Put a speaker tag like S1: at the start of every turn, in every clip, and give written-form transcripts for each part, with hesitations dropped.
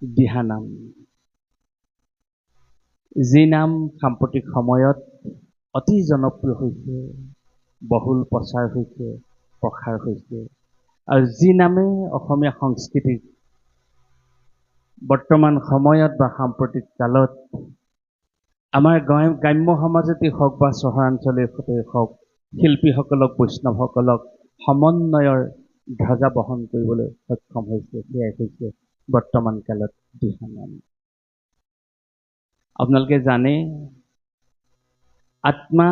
S1: দিহানাম, যি নাম সাম্প্ৰতিক সময়ত অতি জনপ্ৰিয় হৈছে, বহুল প্ৰচাৰ হৈছে, প্ৰসাৰ হৈছে, আৰু যি নামে অসমীয়া সংস্কৃতিক বৰ্তমান সময়ত বা সাম্প্ৰতিক কালত আমাৰ গ্ৰাম্য সমাজতেই হওক বা চহৰাঞ্চলতে হওক, শিল্পীসকলক, বৈষ্ণৱসকলক সমন্বয়ৰ ধ্বজা বহন কৰিবলৈ সক্ষম হৈছে, সেয়াই হৈছে বৰ্তমান কালত দিহানাম। আপোনালোকে জানে, আত্মা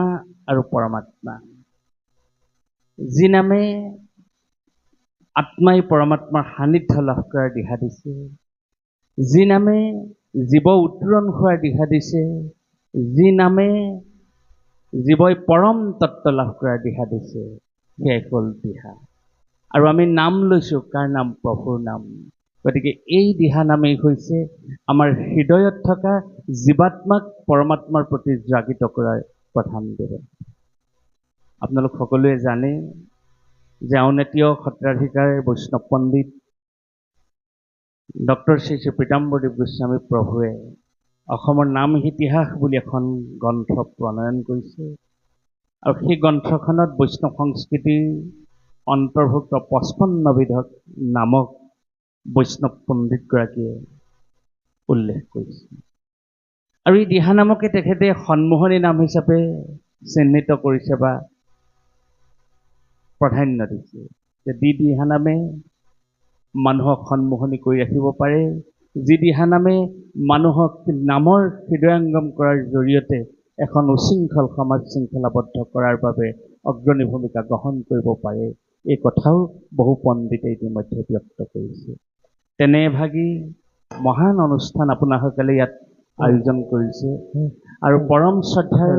S1: আৰু পৰমাত্মা, যি নামে আত্মাই পৰমাত্মাৰ সান্নিধ্য লাভ কৰাৰ দিহা দিছে, যি নামে জীৱ উত্তৰণ হোৱাৰ দিহা দিছে, যি নামে জীৱই পৰম তত্ত্ব লাভ কৰাৰ দিহা দিছে, সেয়াই হ'ল দিহা। আৰু আমি নাম লৈছোঁ, কাৰ নাম? প্ৰভুৰ নাম। গতিকে এই দিহা নামেই হৈছে আমাৰ হৃদয়ত থকা জীৱাত্মাক পৰমাত্মাৰ প্ৰতি জাগৃত কৰাৰ প্ৰধান ব্যৱস্থা। আপোনালোক সকলোৱে জানে যে আউনীআটীয় সত্ৰাধিকাৰ বৈষ্ণৱ পণ্ডিত ডক্টৰ শ্ৰী শ্ৰী পীতাম্বৰদেৱ গোস্বামী প্ৰভুৱে অসমৰ নাম ইতিহাস বুলি এখন গ্ৰন্থ প্ৰণয়ন কৰিছে, আৰু সেই গ্ৰন্থখনত বৈষ্ণৱ সংস্কৃতিৰ অন্তৰ্ভুক্ত 55 বিধক নামক বৈষ্ণৱ পণ্ডিতগৰাকীয়ে উল্লেখ কৰিছে। আৰু এই দিহানামকে তেখেতে সন্মোহনী নাম হিচাপে চিহ্নিত কৰিছে বা প্ৰাধান্য দিছে, যে দিহানামে মানুহক সন্মোহনী কৰি ৰাখিব পাৰে, যি দিহানামে মানুহক নামৰ হৃদয়ংগম কৰাৰ জৰিয়তে এখন উশৃংখল সমাজ শৃংখলাবদ্ধ কৰাৰ বাবে অগ্ৰণী ভূমিকা গ্ৰহণ কৰিব পাৰে, এই কথাও বহু পণ্ডিতে ইতিমধ্যে ব্যক্ত কৰিছে। তেনেভাগী মহান অনুষ্ঠান আপোনাসকলে ইয়াত আয়োজন কৰিছে, আৰু পৰম শ্ৰদ্ধাৰ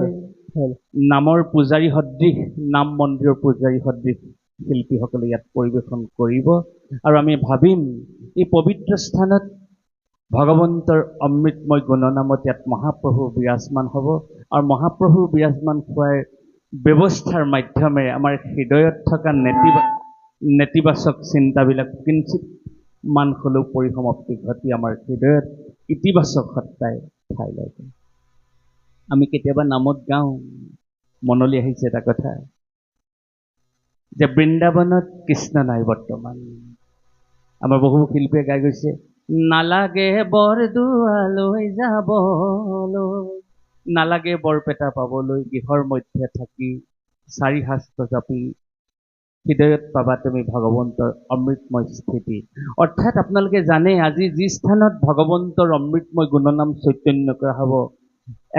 S1: নামৰ পূজাৰী সদৃশ, নাম মন্দিৰৰ পূজাৰী সদৃশ শিল্পীসকলে ইয়াত পৰিৱেশন কৰিব, আৰু আমি ভাবিম এই পবিত্ৰ স্থানত ভগৱন্তৰ অমৃতময় গুণনামত ইয়াত মহাপ্ৰভু বিৰাজমান হ'ব, আৰু মহাপ্ৰভু বিৰাজমান হোৱাৰ ব্যৱস্থাৰ মাধ্যমেৰে আমাৰ হৃদয়ত থকা নেতিবাচক চিন্তাবিলাক কিঞ্চিত মান হ'লেও পৰিসমাপ্তি ঘটি আমাৰ হৃদয়ত ইতিবাচক সত্তাই ঠাই লয়। আমি কেতিয়াবা নামত গাওঁ, মনলৈ আহিছে এটা কথা, যে বৃন্দাবনত কৃষ্ণ নাই বৰ্তমান। আমাৰ বহু শিল্পীয়ে গাই গৈছে, নালাগে বৰদোৱালৈ যাবলৈ, নালাগে বৰপেটা পাবলৈ, গৃহৰ মধ্যে থাকি 4 শাস্ত্ৰ জাপি হৃদয়ত পাবা তুমি ভগৱন্তৰ অমৃতময় স্থিতি। অৰ্থাৎ আপোনালোকে জানে, আজি যি স্থানত ভগৱন্তৰ অমৃতময় গুণনাম চৈতন্য কৰা হ'ব,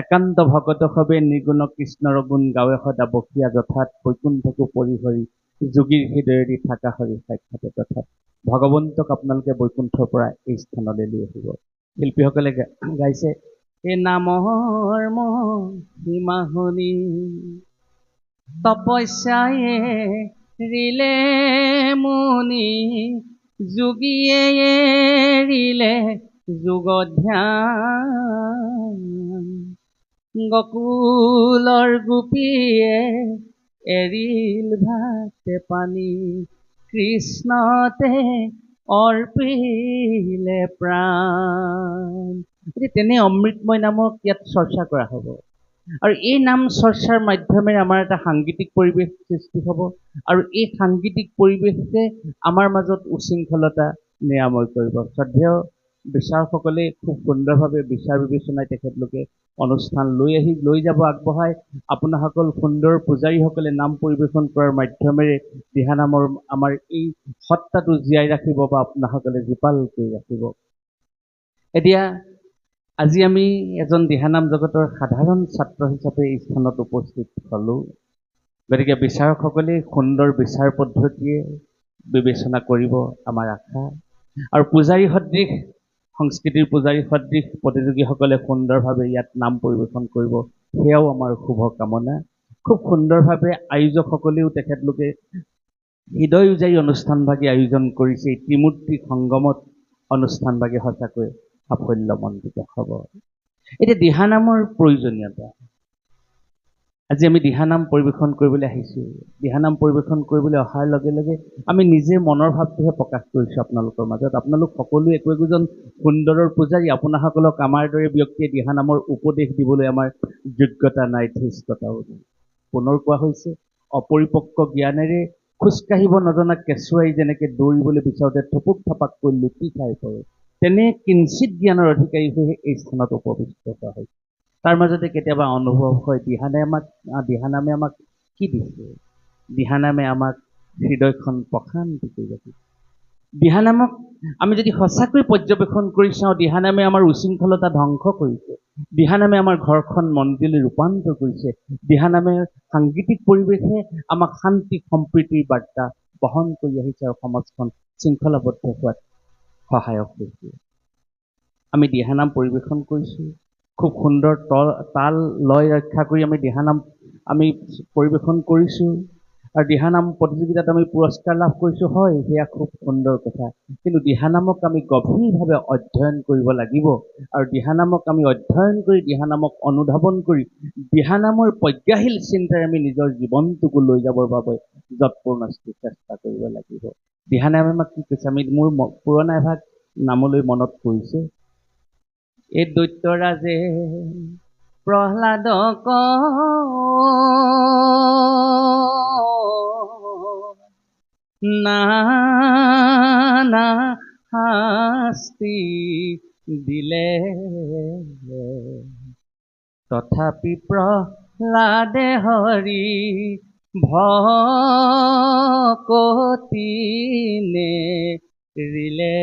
S1: একান্ত ভকত সবে নিৰ্গুণ কৃষ্ণৰ গুণ গাৱে সদা বসিয়া যথাত, বৈকুণ্ঠকো পৰিহৰি যোগীৰ হৃদয়েদি থাকা হৰি সাক্ষাতে তথাত। ভগৱন্তক আপোনালোকে বৈকুণ্ঠৰ পৰা এই স্থানলৈ লৈ আহিব। শিল্পীসকলে গাইছে, এই নামৰ মহিমা শুনি তপস্যায়ে ৰিলে মুনি, যোগীয়ে এৰিলে যোগ ধ্যান, গকুলৰ গোপীয়ে এৰিল ভাতে পানী, কৃষ্ণতে অৰ্পিলে প্ৰাণ। তেনে অমৃতময় নামক ইয়াত চৰ্চা কৰা হ'ব, আৰু এই নাম চৰ্চাৰ মাধ্যমেৰে আমাৰ এটা সাংগীতিক পৰিৱেশ সৃষ্টি হ'ব, আৰু এই সাংগীতিক পৰিৱেশে আমাৰ মাজত উশৃংখলতা নিৰাময় কৰিব। শ্ৰদ্ধেয় বিচাৰকসকলে খুব সুন্দৰভাৱে বিচাৰ বিবেচনাই তেখেতলোকে অনুষ্ঠান লৈ যাব আগবঢ়াই। আপোনাসকল সুন্দৰ পূজাৰীসকলে নাম পৰিৱেশন কৰাৰ মাধ্যমেৰে দিহানামৰ আমাৰ এই সত্তাটো জীয়াই ৰাখিব বা আপোনাসকলে জীপাল কৰি ৰাখিব। এতিয়া আজি আমি এজন দিহানাম জগতৰ সাধাৰণ ছাত্ৰ হিচাপে এই স্থানত উপস্থিত হ'লোঁ, গতিকে বিচাৰকসকলে সুন্দৰ বিচাৰ পদ্ধতিয়ে বিবেচনা কৰিব আমাৰ আশা, আৰু পূজাৰী সদৃশ, সংস্কৃতিৰ পূজাৰী সদৃশ প্ৰতিযোগীসকলে সুন্দৰভাৱে ইয়াত নাম পৰিৱেশন কৰিব, সেয়াও আমাৰ শুভ কামনা। খুব সুন্দৰভাৱে আয়োজকসকলেও তেখেতলোকে হৃদয় উজাৰি অনুষ্ঠানভাগী আয়োজন কৰিছে। এই ত্ৰিমূৰ্তি সংগমত অনুষ্ঠানভাগী সঁচাকৈ সাফল্যমণ্ডিত হ'ব। এতিয়া দিহানামৰ প্ৰয়োজনীয়তা, আজি আমি দিহানাম পৰিৱেশন কৰিবলৈ আহিছোঁ। দিহানাম পৰিৱেশন কৰিবলৈ অহাৰ লগে লগে আমি নিজে মনৰ ভাৱটোহে প্ৰকাশ কৰিছোঁ আপোনালোকৰ মাজত। আপোনালোক সকলোৱে একো একোজন সুন্দৰৰ পূজাৰী, আপোনাসকলক আমাৰ দৰে ব্যক্তিয়ে দিহানামৰ উপদেশ দিবলৈ আমাৰ যোগ্যতা নাই, ধৃষ্টতাও নাই। পুনৰ কোৱা হৈছে, অপৰিপক্ক জ্ঞানেৰে খোজকাঢ়িব নজনা কেঁচুৱাই যেনেকৈ দৌৰিবলৈ বিচাৰোঁতে থপুক থপাককৈ লুটি খাই পৰে, তেনে কিঞ্চিত জ্ঞানৰ অধিকাৰী হৈহে এই স্থানত উপবিষ্ট হোৱা হৈছে। তাৰ মাজতে কেতিয়াবা অনুভৱ হয় দিহানামে আমাক কি দিছে? দিহানামে আমাক হৃদয়খন প্ৰশান্তি কৰি ৰাখিছে। দিহানামক আমি যদি সঁচাকৈ পৰ্যবেক্ষণ কৰি চাওঁ, দিহানামে আমাৰ উশৃংখলতা ধ্বংস কৰিছে। দিহানামে আমাৰ ঘৰখন মন্দিৰলৈ ৰূপান্তৰ কৰিছে। দিহানামে সাংগীতিক পৰিৱেশে আমাক শান্তি সম্প্ৰীতিৰ বাৰ্তা বহন কৰি আহিছে আৰু সমাজখন শৃংখলাবদ্ধ হোৱাত সহায়ক হৈছে। আমি দিহানাম পৰিৱেশন কৰিছোঁ, খুব সুন্দৰ তাল লয় ৰক্ষা কৰি আমি দিহানাম পৰিৱেশন কৰিছোঁ আৰু দিহানাম প্ৰতিযোগিতাত আমি পুৰস্কাৰ লাভ কৰিছোঁ। হয়, সেয়া খুব সুন্দৰ কথা, কিন্তু দিহানামক আমি গভীৰভাৱে অধ্যয়ন কৰিব লাগিব আৰু দিহানামক আমি অধ্যয়ন কৰি, দিহানামক অনুধাৱন কৰি, দিহানামৰ প্ৰজ্ঞাশীল চিন্তাৰে আমি নিজৰ জীৱনটোকো লৈ যাবৰ বাবে যৎপৰোনাস্তি চেষ্টা কৰিব লাগিব। দিহানামে আমাক কি কৈছে? মোৰ পুৰণা এভাগ নামলৈ মনত পৰিছে। এই দৈত্যৰাজে প্ৰহ্লাদক নানা শাস্তি দিলে, তথাপি প্ৰহ্লাদে হৰি ভকতি নেৰিলে।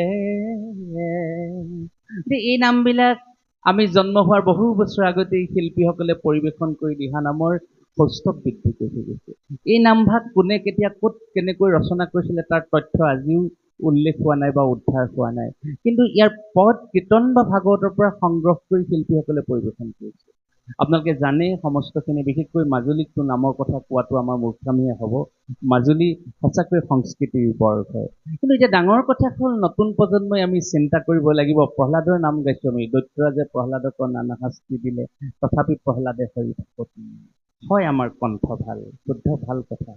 S1: এই নামবিলাক আমি জন্ম হোৱাৰ বহু বছৰ আগতেই শিল্পীসকলে পৰিৱেশন কৰি দিহানামৰ সৌষ্ঠৱ বৃদ্ধি কৰি থৈ গৈছে। এই নামভাগ কোনে কেতিয়া ক'ত কেনেকৈ ৰচনা কৰিছিলে তাৰ তথ্য আজিও উল্লেখ হোৱা নাই বা উদ্ধাৰ হোৱা নাই, কিন্তু ইয়াৰ পদ কীৰ্তন বা ভাগৱতৰ পৰা সংগ্ৰহ কৰি শিল্পীসকলে পৰিৱেশন কৰিছে। আপোনালোকে জানে সমস্তখিনি, বিশেষকৈ মাজুলীকটো নামৰ কথা কোৱাটো আমাৰ মূৰ্খামিহে হ'ব। মাজুলী সঁচাকৈ সংস্কৃতিৰ বৰ্গ হয়। কিন্তু এতিয়া ডাঙৰ কথা হ'ল, নতুন প্ৰজন্মই আমি চিন্তা কৰিব লাগিব। প্ৰহ্লাদৰ নাম গাইছোঁ আমি, দৈত্যৰাজে প্ৰহ্লাদক নানা শাস্তি দিলে, তথাপি প্ৰহ্লাদে হৰি ভকতি। হয়, আমাৰ কণ্ঠ ভাল, শুদ্ধ, ভাল কথা।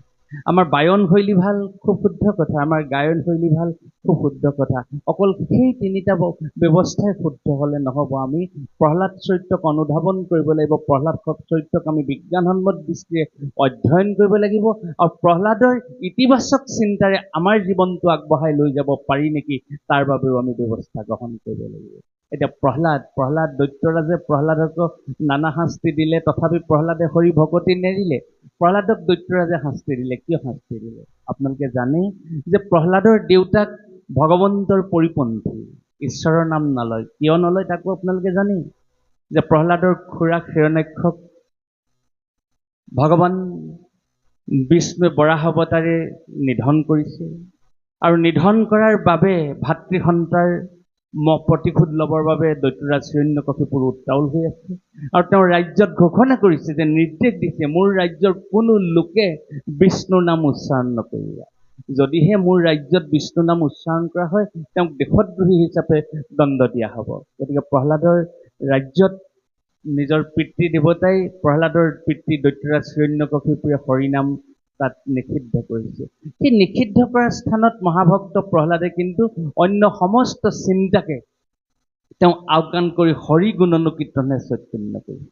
S1: আমাৰ বায়ন শৈলী ভাল, খুব শুদ্ধ কথা। আমাৰ গায়ন শৈলী ভাল, খুব শুদ্ধ কথা। অকল সেই তিনিটা ব্যৱস্থাই শুদ্ধ হ'লে নহ'ব। আমি প্ৰহ্লাদ চৰিত্ৰক অনুধাৱন কৰিব লাগিব। প্ৰহ্লাদ চৰিত্ৰক আমি বিজ্ঞানসন্মত দৃষ্টিৰে অধ্যয়ন কৰিব লাগিব আৰু প্ৰহ্লাদৰ ইতিবাচক চিন্তাৰে আমাৰ জীৱনটো আগবঢ়াই লৈ যাব পাৰি নেকি, তাৰ বাবেও আমি ব্যৱস্থা গ্ৰহণ কৰিব লাগিব। এতিয়া প্ৰহ্লাদ দৈত্যৰাজে প্ৰহ্লাদক নানা শাস্তি দিলে, তথাপি প্ৰহ্লাদে হৰি ভকতি নেৰিলে। প্ৰহ্লাদক দৈত্যৰাজে শাস্তি দিলে। কিয় শাস্তি দিলে? আপোনালোকে জানে যে প্ৰহ্লাদৰ দেউতাক ভগৱন্তৰ পৰিপন্থী, ঈশ্বৰৰ নাম নলয়। কিয় নলয় তাকো আপোনালোকে জানে যে প্ৰহ্লাদৰ খুৰাক হিৰণ্যাক্ষক ভগৱান বিষ্ণুৱে বৰাহ অৱতাৰে নিধন কৰিছে আৰু নিধন কৰাৰ বাবে ভাতৃ সন্তাৰ প্ৰতিশোধ ল'বৰ বাবে দৈত্যৰাজ হিৰণ্যকশিপুৰ উত্তাউল হৈ আছে আৰু তেওঁৰ ৰাজ্যত ঘোষণা কৰিছে যে, নিৰ্দেশ দিছে, মোৰ ৰাজ্যৰ কোনো লোকে বিষ্ণুৰ নাম উচ্চাৰণ নকৰিবা। যদিহে মোৰ ৰাজ্যত বিষ্ণুৰ নাম উচ্চাৰণ কৰা হয়, তেওঁক দেশদ্ৰোহী হিচাপে দণ্ড দিয়া হ'ব। গতিকে প্ৰহ্লাদৰ ৰাজ্যত নিজৰ পিতৃ দেৱতাই প্ৰহ্লাদৰ পিতৃ দৈত্যৰাজ হিৰণ্যকশিপুৰে হৰিনাম তাত নিষিদ্ধ কৰিছে। সেই নিষিদ্ধ কৰাৰ স্থানত মহাভক্ত প্ৰহ্লাদে কিন্তু অন্য সমস্ত চিন্তাকে তেওঁ আওকাণ কৰি হৰি গুণকীৰ্তনে চৈতন্য কৰিছে।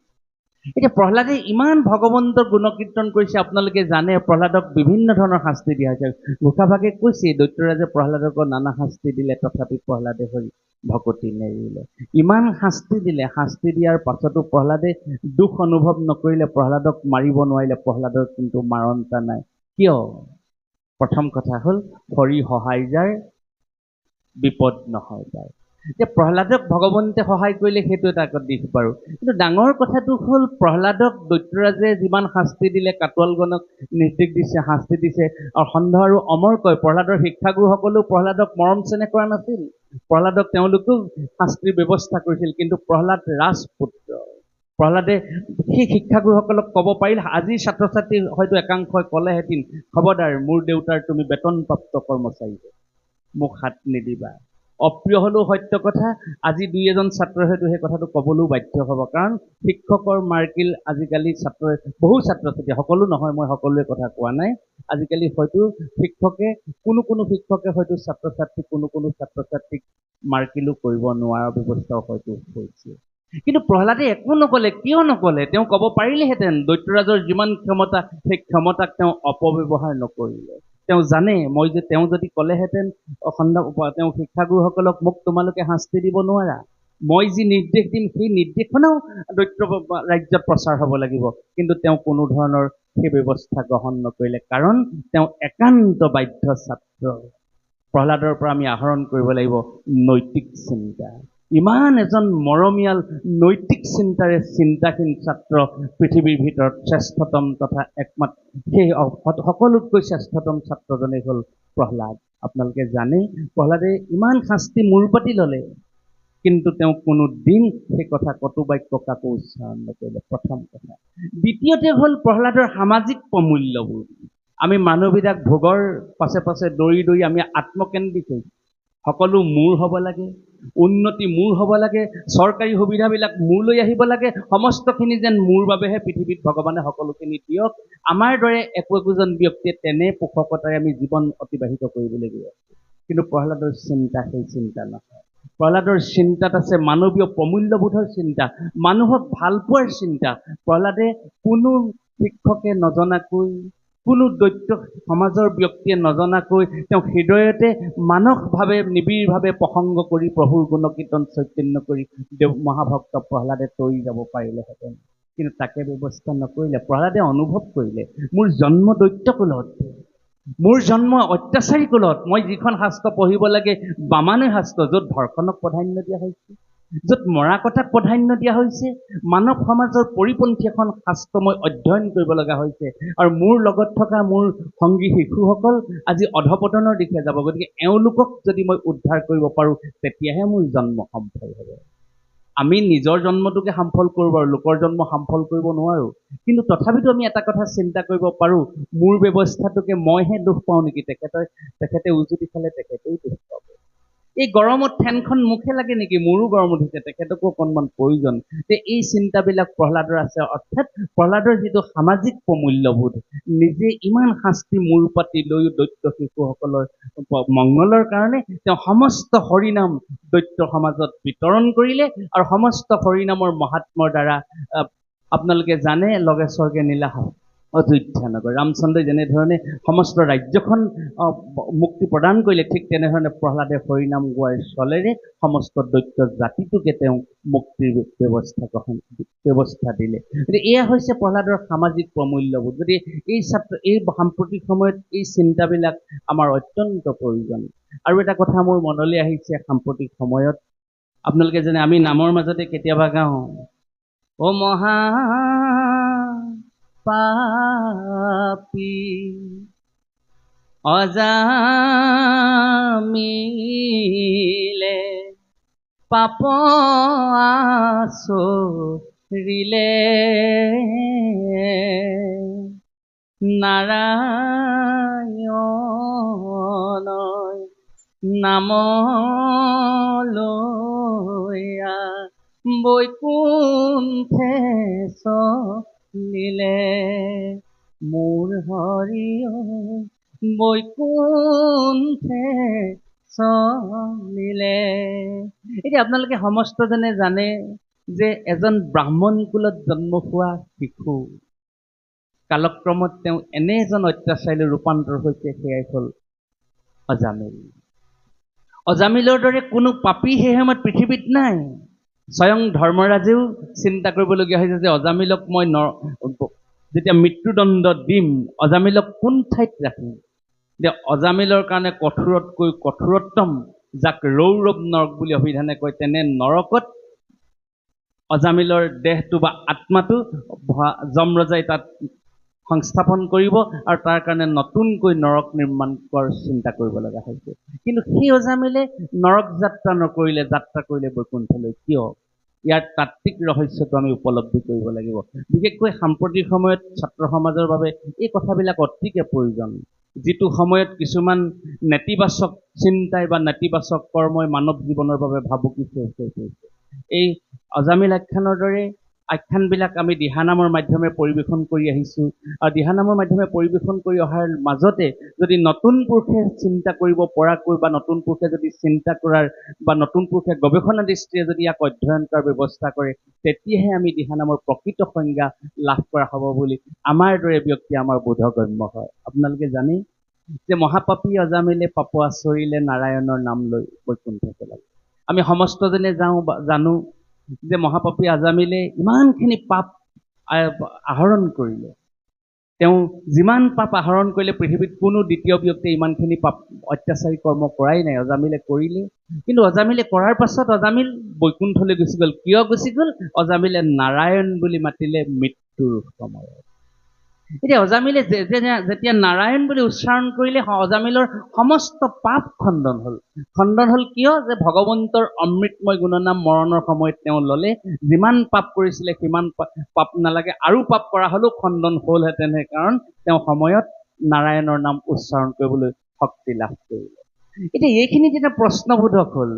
S1: এতিয়া প্ৰহ্লাদে ইমান ভগৱন্তৰ গুণকীৰ্তন কৰিছে। আপোনালোকে জানে প্ৰহ্লাদক বিভিন্ন ধৰণৰ শাস্তি দিয়া হৈছে। ঘোষাভাগে কৈছে, দৈত্যৰাজে প্ৰহ্লাদক নানা শাস্তি দিলে, তথাপি প্ৰহ্লাদে হৰি ভকতি নেৰিলে। ইমান শাস্তি দিলে, শাস্তি দিয়াৰ পাছতো প্ৰহ্লাদে দুখ অনুভৱ নকৰিলে, প্ৰহ্লাদক মাৰিব নোৱাৰিলে। প্ৰহ্লাদৰ কিন্তু মাৰণতা নাই। কিয়? প্ৰথম কথা হ'ল, হৰি সহায় যাৰ বিপদ নহয় তাৰ। যে প্ৰহ্লাদক ভগৱন্তে সহায় কৰিলে, সেইটো এটা দিশ বাৰু। কিন্তু ডাঙৰ কথাটো হ'ল, প্ৰহ্লাদক দৈত্যৰাজে যিমান শাস্তি দিলে, কাটোৱালগণক নিৰ্দেশ দিছে, শাস্তি দিছে আৰু সন্দেহ আৰু অমৰ কয়, প্ৰহ্লাদৰ শিক্ষাগুৰুসকলেও প্ৰহ্লাদক মৰম চেনেহ কৰা নাছিল। প্ৰহ্লাদক তেওঁলোকেও শাস্তিৰ ব্যৱস্থা কৰিছিল, কিন্তু প্ৰহ্লাদ ৰাজপুত্ৰ। প্ৰহ্লাদে সেই শিক্ষাগুৰুসকলক ক'ব পাৰিল, আজিৰ ছাত্ৰ ছাত্ৰী হয়তো একাংশই ক'লেহেঁতেন, খবৰদাৰ, মোৰ দেউতাৰ তুমি বেতনপ্ৰাপ্ত কৰ্মচাৰী, মোক হাত নিদিবা। অপ্ৰিয় হ'লেও সত্য কথা। আজি দুই এজন ছাত্ৰই হয়তো সেই কথাটো ক'বলৈও বাধ্য হ'ব, কাৰণ শিক্ষকৰ মাৰ্কিল আজিকালি ছাত্ৰই, বহু ছাত্ৰ ছাত্ৰী, সকলো নহয়, মই সকলোৰে কথা কোৱা নাই, আজিকালি হয়তো শিক্ষকে, কোনো শিক্ষকে হয়তো ছাত্ৰ ছাত্ৰীক, কোনো ছাত্ৰ ছাত্ৰীক মাৰ্কিলো কৰিব নোৱাৰাৰ ব্যৱস্থাও হয়তো হৈছে। কিন্তু প্ৰহ্লাদে একো নক'লে। কিয় নক'লে? তেওঁ ক'ব পাৰিলেহেঁতেন। দৈত্যৰাজৰ যিমান ক্ষমতা, সেই ক্ষমতাক তেওঁ অপব্যৱহাৰ নকৰিলে। তেওঁ জানে, তেওঁ যদি ক'লেহেঁতেন তেওঁ শিক্ষাগুৰুসকলক, মোক তোমালোকে শাস্তি দিব নোৱাৰা, মই যি নিৰ্দেশ দিম সেই নিৰ্দেশনাও দৈত্য ৰাজ্যত প্ৰচাৰ হ'ব লাগিব। কিন্তু তেওঁ কোনো ধৰণৰ সেই ব্যৱস্থা গ্ৰহণ নকৰিলে, কাৰণ তেওঁ একান্ত বাধ্য ছাত্ৰ। প্ৰহ্লাদৰ পৰা আমি আহৰণ কৰিব লাগিব নৈতিক চিন্তা। ইমান এজন মৰমীয়াল নৈতিক চিন্তাৰে চিন্তাহীন ছাত্ৰ পৃথিৱীৰ ভিতৰত শ্ৰেষ্ঠতম তথা একমাত্ৰ, সেই সকলোতকৈ শ্ৰেষ্ঠতম ছাত্ৰজনেই হ'ল প্ৰহ্লাদ। আপোনালোকে জানে, প্ৰহ্লাদে ইমান শাস্তি মূৰ পাতি ল'লে, কিন্তু তেওঁ কোনো দিন সেই কথা কটু বাক্য কাকো উচ্চাৰণ নকৰিলে, প্ৰথম কথা। দ্বিতীয়তে হ'ল প্ৰহ্লাদৰ সামাজিক প্ৰমূল্যবোধ। আমি মানুহবিলাক ভোগৰ পাছে পাছে দৌৰি আমি আত্মকেন্দ্ৰিক হৈছোঁ। সকলো মোৰ হ'ব লাগে, উন্নতি মোৰ হ'ব লাগে, চৰকাৰী সুবিধাবিলাক মোৰলৈ আহিব লাগে, সমস্তখিনি যেন মোৰ বাবেহে পৃথিৱীত ভগৱানে সকলোখিনি দিয়ক। আমাৰ দৰে একোজন ব্যক্তিয়ে তেনে পোষকতাৰে আমি জীৱন অতিবাহিত কৰিবলৈ গৈ আছোঁ। কিন্তু প্ৰহ্লাদৰ চিন্তা সেই চিন্তা নহয়। প্ৰহ্লাদৰ চিন্তাত আছে মানৱীয় প্ৰমূল্যবোধৰ চিন্তা, মানুহক ভাল পোৱাৰ চিন্তা। প্ৰহ্লাদে কোনো শিক্ষকে নজনাকৈ, কোনো দৈত্য সমাজৰ ব্যক্তিয়ে নজনাকৈ তেওঁ হৃদয়তে মানসভাৱে নিবিড়ভাৱে প্ৰসংগ কৰি প্ৰভুৰ গুণকীৰ্তন চৈতন্য কৰি মহাভক্ত প্ৰহ্লাদে তৰি যাব পাৰিলেহেঁতেন। কিন্তু তাকে ব্যৱস্থা নকৰিলে। প্ৰহ্লাদে অনুভৱ কৰিলে, মোৰ জন্ম দৈত্য কুলত, মোৰ জন্ম অত্যাচাৰী কুলত। মই যিখন শাস্ত্ৰ পঢ়িব লাগে বামানৈ শাস্ত্ৰ, য'ত ধৰ্ষণক প্ৰাধান্য দিয়া হৈছে, য'ত মৰা কটাক প্ৰাধান্য দিয়া হৈছে, মানৱ সমাজৰ পৰিপন্থী এখন শাস্ত্ৰ মই অধ্যয়ন কৰিব লগা হৈছে। আৰু মোৰ লগত থকা মোৰ সংগী শিশুসকল আজি অধপতনৰ দিশে যাব। গতিকে এওঁলোকক যদি মই উদ্ধাৰ কৰিব পাৰোঁ, তেতিয়াহে মোৰ জন্ম সফল হ'ব। আমি নিজৰ জন্মটোকে সফল কৰোঁ বাৰু, লোকৰ জন্ম সফল কৰিব নোৱাৰোঁ। কিন্তু তথাপিতো আমি এটা কথা চিন্তা কৰিব পাৰোঁ, মোৰ ব্যৱস্থাটোকে মইহে দুখ পাওঁ নেকি? তেখেতে উজুতি খালে তেখেতেই দুখ পাব। এই গৰমত ফেনখন মুখে লাগে নেকি? মোৰো গৰম উঠিছে, তেখেতকো অকণমান প্ৰয়োজন। এই চিন্তাবিলাক প্ৰহ্লাদৰ আছে। অৰ্থাৎ প্ৰহ্লাদৰ যিটো সামাজিক প্ৰমূল্যবোধ, নিজে ইমান শাস্তি মূৰ পাতি লৈ দৈত্য শিশুসকলৰ মংগলৰ কাৰণে তেওঁ সমস্ত হৰিনাম দৈত্য সমাজত বিতৰণ কৰিলে। আৰু সমস্ত হৰিনামৰ মহাত্মৰ দ্বাৰা আপোনালোকে জানে, লগে স্বৰ্গে নীলা অযোধ্যা নগৰ। ৰামচন্দ্ৰই যেনেধৰণে সমস্ত ৰাজ্যখন মুক্তি প্ৰদান কৰিলে, ঠিক তেনেধৰণে প্ৰহ্লাদে হৰিনাম গোৱাৰ চলেৰে সমস্ত দৈত্য জাতিটোকে তেওঁ মুক্তিৰ ব্যৱস্থা দিলে। গতিকে এয়া হৈছে প্ৰহ্লাদৰ সামাজিক প্ৰমূল্যবোধ। গতিকে এই সাম্প্ৰতিক সময়ত এই চিন্তাবিলাক আমাৰ অত্যন্ত প্ৰয়োজন। আৰু এটা কথা মোৰ মনলৈ আহিছে সাম্প্ৰতিক সময়ত, আপোনালোকে জানে, আমি নামৰ মাজতে কেতিয়াবা গাওঁ, অ মহা পাপী অজামিলে পাপ আচৰিলে নাৰায়ণ নামলৈয়া বৈকুণ্ঠে চলিলে মোৰ হৰি বৈকুণ্ঠে চলিলে। এতিয়া আপোনালোকে সমস্তজনে জানে যে এজন ব্ৰাহ্মণ কুলত জন্ম হোৱা শিশু কালক্ৰমত তেওঁ এনে এজন অত্যাচাৰীলৈ ৰূপান্তৰ হৈছে, সেয়াই হ'ল অজামিল। অজামিলৰ দৰে কোনো পাপী সেই সময়ত পৃথিৱীত নাই। স্বয়ং ধৰ্মৰাজেও চিন্তা কৰিবলগীয়া হৈছে যে অজামিলক মই যেতিয়া মৃত্যুদণ্ড দিম, অজামিলক কোন ঠাইত ৰাখিম। যে অজামিলৰ কাৰণে কঠোৰতকৈ কঠোৰতম, যাক ৰৌৰৱ নৰক বুলি অভিধানে কয়, তেনে নৰকত অজামিলৰ দেহটো বা আত্মাটো যমৰাজাই তাত সংস্থাপন কৰিব, আৰু তাৰ কাৰণে নতুনকৈ নৰক নিৰ্মাণ কৰাৰ চিন্তা কৰিব লগা হৈছে। কিন্তু সেই অজামিলে নৰক যাত্ৰা নকৰিলে, যাত্ৰা কৰিলে বৈকুণ্ঠলৈ। কিয়? ইয়াৰ তাত্ত্বিক ৰহস্যটো আমি উপলব্ধি কৰিব লাগিব। বিশেষকৈ সাম্প্ৰতিক সময়ত ছাত্ৰ সমাজৰ বাবে এই কথাবিলাক অতিকে প্ৰয়োজন। যিটো সময়ত কিছুমান নেতিবাচক চিন্তাই বা নেতিবাচক কৰ্মই মানৱ জীৱনৰ বাবে ভাবুকি হৈ পৰিছে। এই অজামিল আখ্যানৰ দৰে আখ্যানবিলাক আমি দিহানামৰ মাধ্যমে পৰিৱেশন কৰি আহিছোঁ আৰু দিহানামৰ মাধ্যমে পৰিৱেশন কৰি অহাৰ মাজতে যদি নতুন পুৰুষে চিন্তা কৰিব পৰাকৈ বা নতুন পুৰুষে যদি চিন্তা কৰাৰ বা নতুন পুৰুষে গৱেষণা দৃষ্টিৰে যদি ইয়াক অধ্যয়ন কৰাৰ ব্যৱস্থা কৰে, তেতিয়াহে আমি দিহানামৰ প্ৰকৃত সংজ্ঞা লাভ কৰা হ'ব বুলি আমাৰ দৰে ব্যক্তি আমাৰ বোধগম্য হয়। আপোনালোকে জানে যে মহাপাপী অজামিলে পাপ আচৰিলে নাৰায়ণৰ নাম লৈ বৈকুণ্ঠত লাগে। আমি সমস্তজনে জানো যে মহাপাপী আজামিলে ইমানখিনি পাপ আহৰণ কৰিলে। তেওঁ যিমান পাপ আহৰণ কৰিলে পৃথিৱীত কোনো দ্বিতীয় ব্যক্তিয়ে ইমানখিনি পাপ অত্যাচাৰী কৰ্ম কৰাই নাই, অজামিলে কৰিলে। কিন্তু অজামিলে কৰাৰ পাছত অজামিল বৈকুণ্ঠলৈ গুচি গ'ল। কিয় গুচি গ'ল? অজামিলে নাৰায়ণ বুলি মাতিলে মৃত্যুৰ সময়ত। এতিয়া অজামিলে যেতিয়া নাৰায়ণ বুলি উচ্চাৰণ কৰিলে অজামিলৰ সমস্ত পাপ খণ্ডন হ'ল। খণ্ডন হ'ল কিয়? যে ভগৱন্তৰ অমৃতময় গুণনাম মৰণৰ সময়ত তেওঁ ল'লে। যিমান পাপ কৰিছিলে সিমান পাপ নালাগে, আৰু পাপ কৰা হ'লেও খণ্ডন হ'লহেঁতেনহে, কাৰণ তেওঁ সময়ত নাৰায়ণৰ নাম উচ্চাৰণ কৰিবলৈ শক্তি লাভ কৰিলে। এতিয়া এইখিনি যেতিয়া প্ৰশ্নবোধক হ'ল,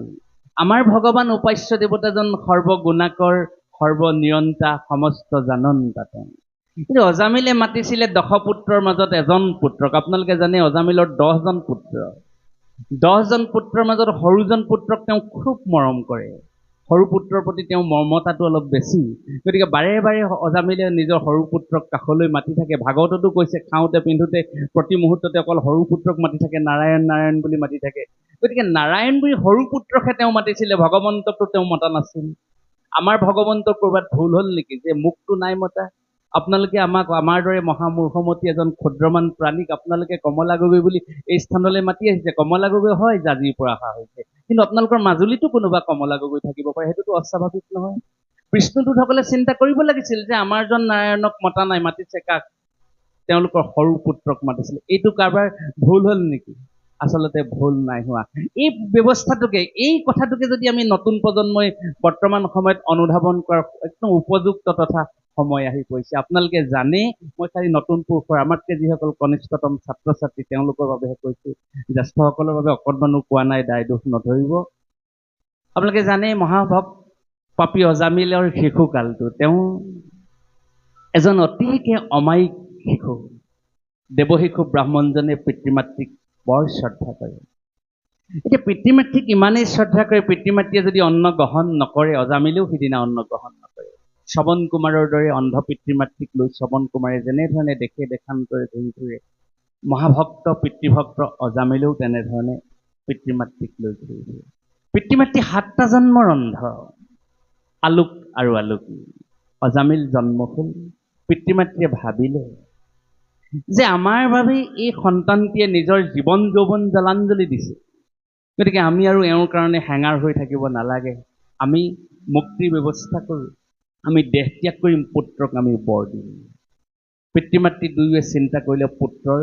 S1: আমাৰ ভগৱান উপাস্য দেৱতাজন সৰ্বগুণাকৰ, সৰ্বনিয়ন্তা, সমস্ত জানন্তা তেওঁ। কিন্তু অজামিলে মাতিছিলে 10 পুত্ৰৰ মাজত এজন পুত্ৰক। আপোনালোকে জানে অজামিলৰ 10জন পুত্ৰ। 10জন পুত্ৰৰ মাজত সৰুজন পুত্ৰক তেওঁ খুব মৰম কৰে। সৰু পুত্ৰৰ প্ৰতি তেওঁ মমতাটো অলপ বেছি। গতিকে বাৰে বাৰে অজামিলে নিজৰ সৰু পুত্ৰক কাষলৈ মাতি থাকে। ভাগৱততো কৈছে, খাওঁতে পিন্ধোতে প্ৰতি মুহূৰ্ততে অকল সৰু পুত্ৰক মাতি থাকে, নাৰায়ণ নাৰায়ণ বুলি মাতি থাকে। গতিকে নাৰায়ণ বুলি সৰু পুত্ৰকহে তেওঁ মাতিছিলে, ভগৱন্তকতো তেওঁ মতা নাছিল। আমাৰ ভগৱন্তৰ ক'ৰবাত ভুল হ'ল নেকি যে মোকতো নাই মতা? আপোনালোকে আমাক আমাৰ দৰে মহামূৰ্খমতী এজন ক্ষুদ্ৰমান প্ৰাণীক আপোনালোকে কমলা গগৈ বুলি এই স্থানলৈ মাতি আহিছে। কমলা গগৈ হয় জাজিৰ পৰা অহা হৈছে, কিন্তু আপোনালোকৰ মাজুলীতো কোনোবা কমলা গগৈ থাকিব পাৰে, সেইটোতো অস্বাভাৱিক নহয়। বিষ্ণুদূতসকলে চিন্তা কৰিব লাগিছিল যে আমাৰজন নাৰায়ণক মতা নাই, মাতিছে কাক? তেওঁলোকৰ সৰু পুত্ৰক মাতিছিল। এইটো কাৰোবাৰ ভুল হ'ল নেকি? আচলতে ভুল নাই হোৱা। এই ব্যৱস্থাটোকে, এই কথাটোকে যদি আমি নতুন প্ৰজন্মই বৰ্তমান সময়ত অনুধাৱন কৰাৰ একদম উপযুক্ত তথা সময় আহি পৰিছে। আপোনালোকে জানে, মই খালি নতুন পুৰুষৰ আমাতকৈ যিসকল কনিষ্ঠতম ছাত্ৰ ছাত্ৰী তেওঁলোকৰ বাবেহে কৈছোঁ, জ্যেষ্ঠসকলৰ বাবে অকণমানো কোৱা নাই, দায় দোষ নধৰিব। আপোনালোকে জানে মহাপাপী অজামিলৰ শিশুকালটো তেওঁ এজন অতিকে অমায়িক শিশু। দেৱশিশু ব্ৰাহ্মণজনে পিতৃ মাতৃক বৰ শ্ৰদ্ধা কৰে। এতিয়া পিতৃ মাতৃক ইমানেই শ্ৰদ্ধা কৰে, পিতৃ মাতৃয়ে যদি অন্ন গ্ৰহণ নকৰে, অজামিলেও সিদিনা অন্ন গ্ৰহণ নকৰে। শ্ৰৱণ কুমাৰৰ দৰে অন্ধ পিতৃ মাতৃক লৈ শ্ৰৱণ কুমাৰে যেনেধৰণে দেশান্তৰে ঘূৰি ফুৰে, মহাভক্ত পিতৃভক্ত অজামিলেও তেনেধৰণে পিতৃ মাতৃক লৈ ঘূৰি ফুৰে। পিতৃ মাতৃ 7টা জন্মৰ অন্ধ, আলোক আৰু আলোকী। অজামিল জন্ম হ'ল। পিতৃ মাতৃয়ে ভাবিলে যে আমাৰ বাবে এই সন্তানটিয়ে নিজৰ জীৱন যৌৱন জলাঞ্জলি দিছে, গতিকে আমি আৰু এওঁৰ কাৰণে হেঙাৰ হৈ থাকিব নালাগে, আমি মুক্তিৰ ব্যৱস্থা কৰোঁ, আমি দেহ ত্যাগ কৰিম, পুত্ৰক আমি বৰ দিম। পিতৃ মাতৃ দুয়োৱে চিন্তা কৰিলে, পুত্ৰৰ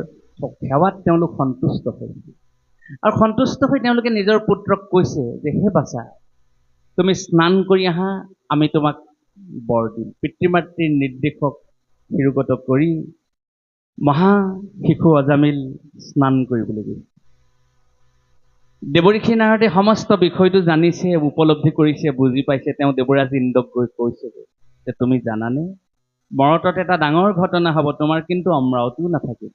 S1: সেৱাত তেওঁলোক সন্তুষ্ট হৈছিল। আৰু সন্তুষ্ট হৈ তেওঁলোকে নিজৰ পুত্ৰক কৈছে যে হে বাচা, তুমি স্নান কৰি আহা, আমি তোমাক বৰ দিম। পিতৃ মাতৃৰ নিৰ্দেশক শিৰোগত কৰি মহা শিশু অজামিল স্নান কৰিবলৈ গৈছে। দেৱঋষি নাৰদে সমস্ত বিষয়টো জানিছে, উপলব্ধি কৰিছে, বুজি পাইছে। তেওঁ দেৱৰাজ ইন্দ্ৰক গৈ কৈছে যে তুমি জানানে, মৰতত এটা ডাঙৰ ঘটনা হ'ব, তোমাৰ কিন্তু অমৰাৱতীও নাথাকিব।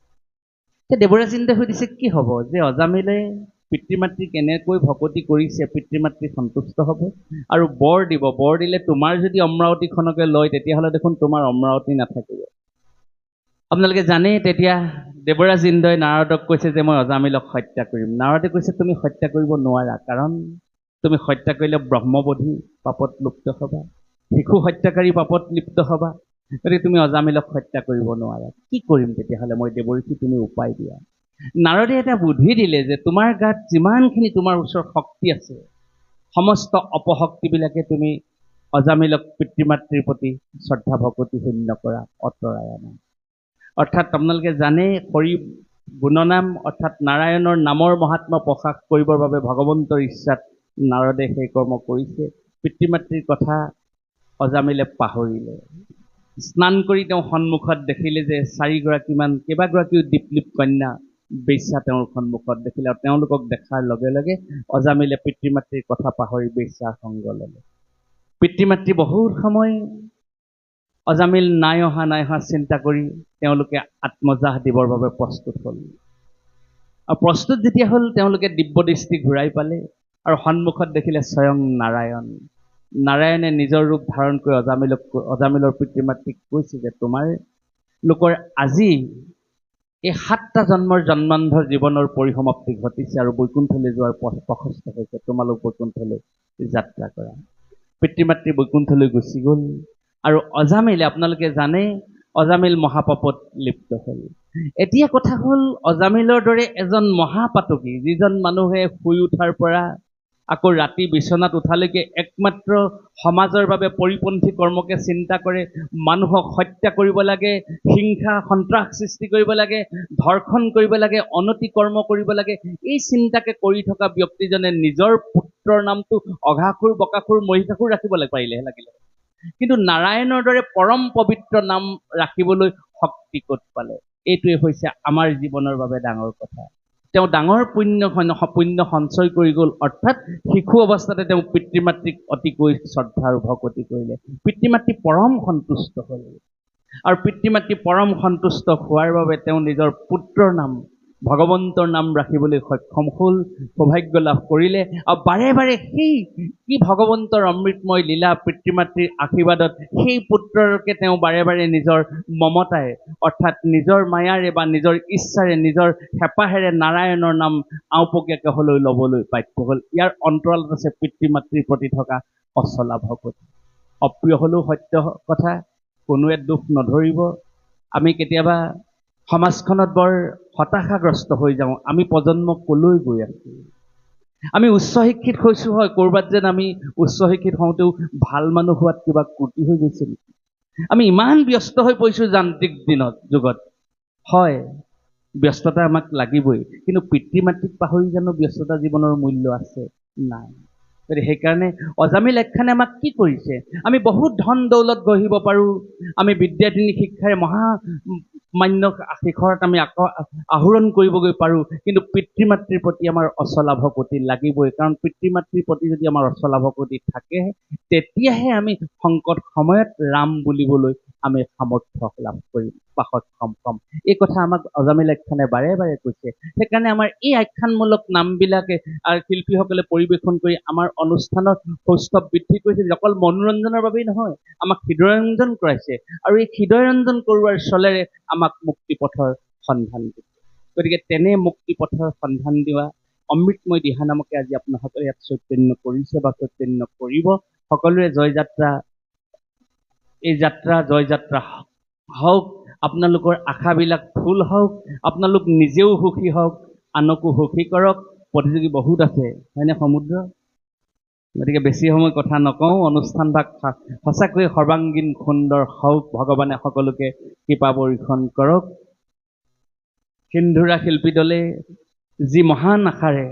S1: দেৱৰাজ ইন্দ্ৰই সুধিছে কি হ'ব? যে অজামিলে পিতৃ মাতৃক কেনেকৈ ভকতি কৰিছে, পিতৃ মাতৃ সন্তুষ্ট হ'ব আৰু বৰ দিব। বৰ দিলে তোমাৰ যদি অমৰাৱতীখনকে লয়, তেতিয়াহ'লে দেখোন তোমাৰ অমৰাৱতী নাথাকিব। আপোনালোকে জানে, তেতিয়া দেৱৰাজ ইন্দ্ৰই নাৰদক কৈছে যে মই অজামিলক হত্যা কৰিম। নাৰদে কৈছে তুমি হত্যা কৰিব নোৱাৰা, কাৰণ তুমি হত্যা কৰিলে ব্ৰহ্মবধি পাপত লিপ্ত হ'বা, শিশু হত্যাকাৰী পাপত লিপ্ত হ'বা, গতিকে তুমি অজামিলক হত্যা কৰিব নোৱাৰা। কি কৰিম তেতিয়াহ'লে মই দেৱঋষি, তুমি উপায় দিয়া। নাৰদে এটা বুদ্ধি দিলে যে তোমাৰ গাত যিমানখিনি তোমাৰ ওচৰত শক্তি আছে, সমস্ত অপশক্তিবিলাকে তুমি অজামিলক পিতৃ মাতৃৰ প্ৰতি শ্ৰদ্ধা ভকতি শূন্য কৰা, অঁতৰাই আনা। অৰ্থাৎ আপোনালোকে জানে, হৰি গুণনাম অৰ্থাৎ নাৰায়ণৰ নামৰ মহাত্মা প্ৰকাশ কৰিবৰ বাবে ভগৱন্তৰ ইচ্ছাত নাৰদে সেই কৰ্ম কৰিছে। পিতৃ মাতৃৰ কথা অজামিলে পাহৰিলে। স্নান কৰি তেওঁ সন্মুখত দেখিলে যে কেইবাগৰাকীও দীপলীপ কন্যা বেশ্যা তেওঁৰ সন্মুখত দেখিলে আৰু তেওঁলোকক দেখাৰ লগে লগে অজামিলে পিতৃ মাতৃৰ কথা পাহৰি বেশ্যাৰ সংগ ল'লে। পিতৃ মাতৃ বহুত সময় অজামিল নাই অহা চিন্তা কৰি তেওঁলোকে আত্মজাহ দিবৰ বাবে প্ৰস্তুত হ'ল। আৰু প্ৰস্তুত যেতিয়া হ'ল তেওঁলোকে দিব্য দৃষ্টি ঘূৰাই পালে আৰু সন্মুখত দেখিলে স্বয়ং নাৰায়ণ। নাৰায়ণে নিজৰ ৰূপ ধাৰণ কৰি অজামিলৰ পিতৃ মাতৃক কৈছে যে তোমাৰ লোকৰ আজি এই 7টা জন্মৰ জন্মান্ধৰ জীৱনৰ পৰিসমাপ্তি ঘটিছে আৰু বৈকুণ্ঠলৈ যোৱাৰ প্ৰশস্ত হৈছে। তোমালোক বৈকুণ্ঠলৈ যাত্ৰা কৰা। পিতৃ মাতৃ বৈকুণ্ঠলৈ গুচি গ'ল আৰু অজামিলে আপোনালোকে জানে অজামিল মহাপাপত লিপ্ত হ'ল। এতিয়া কথা হ'ল অজামিলৰ দৰে এজন মহাপাতকী যিজন মানুহে শুই উঠাৰ পৰা আকৌ ৰাতি বিচনাত উঠালৈকে একমাত্ৰ সমাজৰ বাবে পৰিপন্থী কৰ্মকে চিন্তা কৰে, মানুহক হত্যা কৰিব লাগে, হিংসা সন্ত্ৰাস সৃষ্টি কৰিব লাগে, ধৰ্ষণ কৰিব লাগে, অনতি কৰ্ম কৰিব লাগে, এই চিন্তাকে কৰি থকা ব্যক্তিজনে নিজৰ পুত্ৰৰ নামটো অঘাসুৰ, বকাসুৰ, মহিষাসুৰ ৰাখিব পাৰিলেহে লাগিলে। কিন্তু নাৰায়ণৰ দৰে পৰম পবিত্ৰ নাম ৰাখিবলৈ শক্তি ক'ত পালে? এইটোৱে হৈছে আমাৰ জীৱনৰ বাবে ডাঙৰ কথা। তেওঁ ডাঙৰ পুণ্য সঞ্চয় কৰি গ'ল, অৰ্থাৎ শিশু অৱস্থাতে তেওঁ পিতৃ মাতৃক অতিকৈ শ্ৰদ্ধা আৰু ভকতি কৰিলে। পিতৃ মাতৃ পৰম সন্তুষ্ট হ'ল আৰু পিতৃ মাতৃ পৰম সন্তুষ্ট হোৱাৰ বাবে তেওঁ নিজৰ পুত্ৰৰ নাম ভগৱন্তৰ নাম ৰাখিবলৈ সক্ষম হ'ল, সৌভাগ্য লাভ কৰিলে আৰু বাৰে বাৰে সেই কি ভগৱন্তৰ অমৃতময় লীলা, পিতৃ মাতৃৰ আশীৰ্বাদত সেই পুত্ৰকে তেওঁ বাৰে বাৰে নিজৰ মমতাৰে অৰ্থাৎ নিজৰ মায়াৰে বা নিজৰ ইচ্ছাৰে নিজৰ হেঁপাহেৰে নাৰায়ণৰ নাম আওপকীয়াকে হ'লেও ল'বলৈ বাধ্য হ'ল। ইয়াৰ অন্তৰালত আছে পিতৃ মাতৃৰ প্ৰতি থকা অচলা ভকতি। অপ্ৰিয় হ'লেও সত্য কথা, কোনোৱে দুখ নধৰিব। আমি কেতিয়াবা সমাজখনত বৰ হতাশাগ্ৰস্ত হৈ যাওঁ। আমি প্ৰজন্ম কলৈ গৈ আছোঁ? আমি উচ্চ শিক্ষিত হৈছোঁ হয়, ক'ৰবাত যেন আমি উচ্চ শিক্ষিত হওঁতেও ভাল মানুহ হোৱাত কিবা ত্ৰুটি হৈ গৈছে নেকি? আমি ইমান ব্যস্ত হৈ পৰিছোঁ যান্ত্ৰিক যুগত। হয়, ব্যস্ততা আমাক লাগিবই, কিন্তু পিতৃ মাতৃক পাহৰি জানো ব্যস্ততা জীৱনৰ মূল্য আছে? নাই। গতিকে সেইকাৰণে অজামিল আখ্যানে আমাক কি কৰিছে? আমি বহুত ধন দৌলত গঢ়িব পাৰোঁ, আমি বিদ্যাৰ্থিনী শিক্ষাৰে মহামান্য শিখৰত আমি আহৰণ কৰিবগৈ পাৰোঁ, কিন্তু পিতৃ মাতৃৰ প্ৰতি আমাৰ অচলা ভকতি লাগিবই। কাৰণ পিতৃ মাতৃৰ প্ৰতি যদি আমাৰ অচলা ভকতি থাকে, তেতিয়াহে আমি সংকট সময়ত ৰাম বুলিবলৈ আমি সামৰ্থ্য লাভ কৰিম বা সক্ষম হ'ম। এই কথা আমাক অজামিল আখ্যানে বাৰে বাৰে কৈছে। সেইকাৰণে আমাৰ এই আখ্যানমূলক নামবিলাকে আৰু শিল্পীসকলে পৰিৱেশন কৰি আমাৰ অনুষ্ঠানৰ সৌষ্ঠৱ বৃদ্ধি কৰিছে। অকল মনোৰঞ্জনৰ বাবেই নহয়, আমাক হৃদয়ৰঞ্জন কৰাইছে আৰু এই হৃদয়ৰঞ্জন কৰোৱাৰ চলেৰে আমাক মুক্তিপথৰ সন্ধান দিছে। গতিকে তেনে মুক্তিপথৰ সন্ধান দিয়া অমৃতময় দিহানামকে আজি আপোনাসকলে ইয়াত চৈতন্য কৰিছে বা চৈতন্য কৰিব। সকলোৰে জয়যাত্ৰা, এই যাত্ৰা জয়যাত্ৰা হওক, আপোনালোকৰ আশাবিলাক ফুল হওক, আপোনালোক নিজেও সুখী হওক, আনকো সুখী কৰক। প্ৰতিযোগী বহুত আছে, হয়নে সমুদ্ৰ? গতিকে বেছি সময় কথা নকওঁ, অনুষ্ঠানভাগ সঁচাকৈয়ে সৰ্বাংগীন সুন্দৰ হওক, ভগৱানে সকলোকে কৃপা বৰ্ষণ কৰক। সিন্ধুৰা শিল্পী দলে যি মহান আশাৰে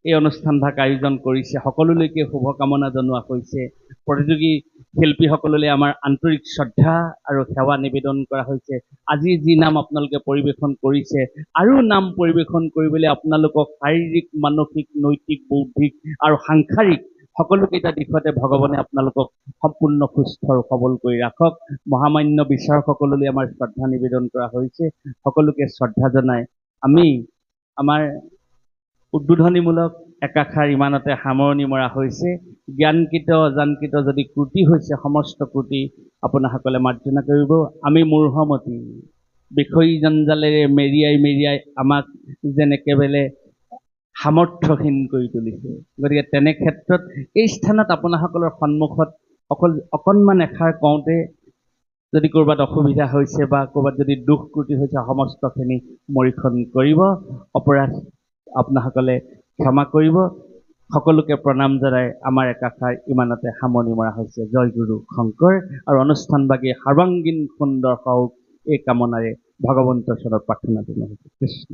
S1: এই অনুষ্ঠানভাগ আয়োজন কৰিছে, সকলোলৈকে শুভকামনা জনোৱা হৈছে। প্ৰতিযোগী শিল্পীসকললৈ আমাৰ আন্তৰিক শ্ৰদ্ধা আৰু সেৱা নিবেদন কৰা হৈছে। আজি যি নাম আপোনালোকে পৰিৱেশন কৰিছে, আৰু নাম পৰিৱেশন কৰিবলৈ আপোনালোকক শাৰীৰিক, মানসিক, নৈতিক, বৌদ্ধিক আৰু সাংসাৰিক সকলোকেইটা দিশতে ভগৱানে আপোনালোকক সম্পূৰ্ণ সুস্থ আৰু সবল কৰি ৰাখক। মহামান্য বিচাৰকসকললৈ আমাৰ শ্ৰদ্ধা নিবেদন কৰা হৈছে। সকলোকে শ্ৰদ্ধা জনাই আমি আমাৰ উদ্বোধনীমূলক একাষাৰ ইমানতে সামৰণি মৰা হৈছে। জ্ঞানকৃত অজানকৃত যদি ত্ৰুটি হৈছে, সমস্ত ত্ৰুটি আপোনাসকলে মাৰ্জনা কৰিব। আমি মূৰ্হমতি বিষয়ী জঞ্জালেৰে মেৰিয়াই মেৰিয়াই আমাক যেন একেবাৰে সামৰ্থ্যহীন কৰি তুলিছে। গতিকে তেনে ক্ষেত্ৰত এই স্থানত আপোনাসকলৰ সন্মুখত অকণমান এষাৰ কওঁতে যদি ক'ৰবাত অসুবিধা হৈছে বা ক'ৰবাত যদি দুখ ত্ৰুটি হৈছে, সমস্তখিনি মৰীক্ষণ কৰিব। অপৰাধ আপোনাসকলে ক্ষমা কৰিব। সকলোকে প্ৰণাম জনাই আমাৰ একাষাৰ ইমানতে সামৰণি মৰা হৈছে। জয় গুৰু শংকৰ। আৰু অনুষ্ঠানভাগে সৰ্বাংগীন সুন্দৰ হওক, এই কামনাৰে ভগৱন্তৰ চৰণত প্ৰাৰ্থনা জনোৱা হৈছে। কৃষ্ণ।